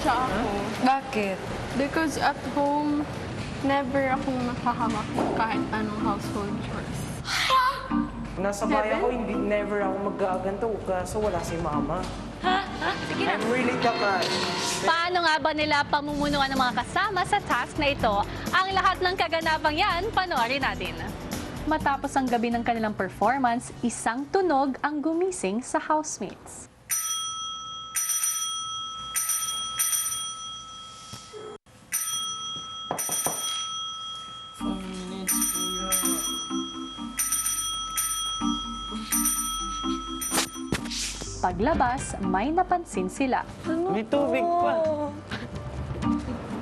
siya ako. Bakit? Because at home, never akong nakahamak ng kahit anong household chores. Nasa bayan ko, never ako mag-aaganto kaso wala si mama. Sige na. I'm really kapal. Paano nga ba nila pamumunuan ng mga kasama sa task na ito? Ang lahat ng kaganapang yan, panoorin natin. Matapos ang gabi ng kanilang performance, isang tunog ang gumising sa housemates. Paglabas, may napansin sila. May tubig pa.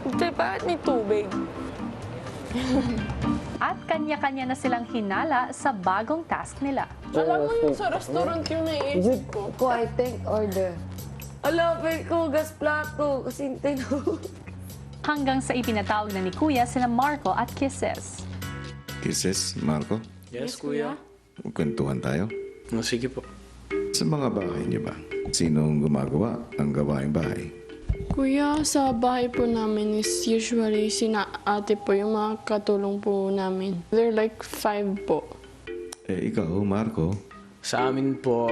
Hindi, bakit may tubig? At kanya-kanya na silang hinala sa bagong task nila. Alam mo yung sa restaurant yung naiisip ko. I think order. Alapin ko, gas plato, kasi tinawag. Hanggang sa ipinatawag na ni Kuya sina Marco at Kisses. Kisses, Marco? Yes, kuya. Kwentuhan tayo. Sige po. Sa mga bahay niyo ba? Sinong gumagawa ang gawaing bahay? Kuya, sa bahay po namin is usually sina ate po yung mga katulong po namin. They're like 5 po. Eh, ikaw, Marco, Sa amin po,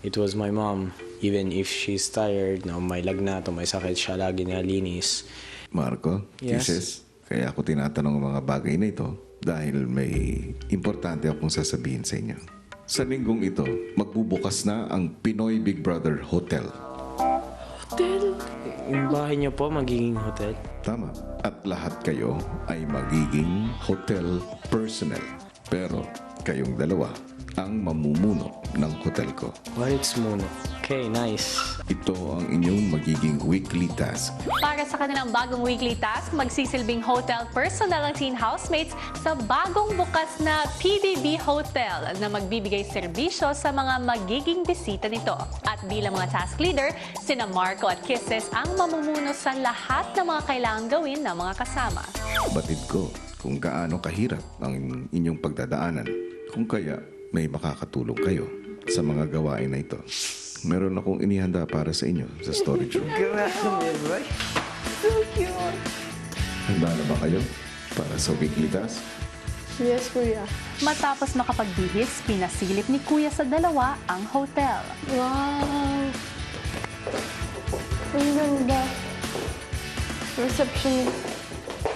it was my mom. Even if she's tired, na may lagnat o may sakit, siya lagi nilinis. Marco, Yes. Kisses, kaya ako tinatanong ang mga bagay na ito dahil may importante akong sasabihin sa inyo. Sa linggong ito, magbubukas na ang Pinoy Big Brother Hotel. Yung bahay niyo po, magiging hotel. Tama. At lahat kayo ay magiging hotel personnel. Pero kayong dalawa ang mamumuno ng hotel ko. What's mono? Okay, nice. Ito ang inyong magiging weekly task. Para sa kanilang bagong weekly task, magsisilbing hotel personnel ang teen housemates sa bagong bukas na PBB Hotel na magbibigay serbisyo sa mga magiging bisita nito. At bilang mga task leader, sina Marco at Kisses ang mamumuno sa lahat ng mga kailangan gawin ng mga kasama. Batid ko kung gaano kahirap ang inyong pagdadaanan. Kung kaya may makakatulong kayo sa mga gawain na ito. Meron akong inihanda para sa inyo sa storage room. Grabe, boy. Handa na ba kayo para sa weekly task? Yes, kuya. Matapos makapagbihis, pinasilip ni Kuya sa dalawa ang hotel. Wow! Ang ganda. Reception.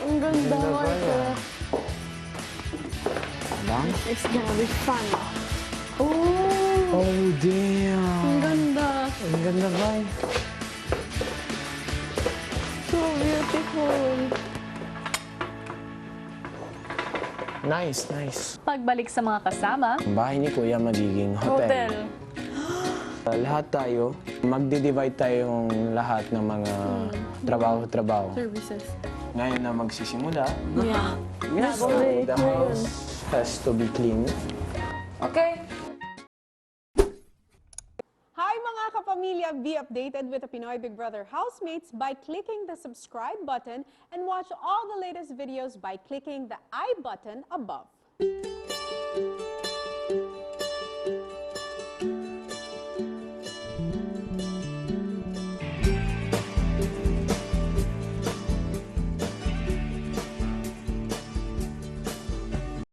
Ang ganda. It's gonna be fun. Oh! Oh, damn. Ang ganda. Ang ganda ba? So beautiful. Nice, nice. Pagbalik sa mga kasama, Ang bahay ni Kuya magiging hotel. Lahat tayo, magdi-divide tayong lahat ng mga trabaho-trabaho. Services. Ngayon na magsisimula, Yeah. the house has to be clean. Okay. Hi mga kapamilya! Be updated with the Pinoy Big Brother housemates by clicking the subscribe button and watch all the latest videos by clicking the I button above.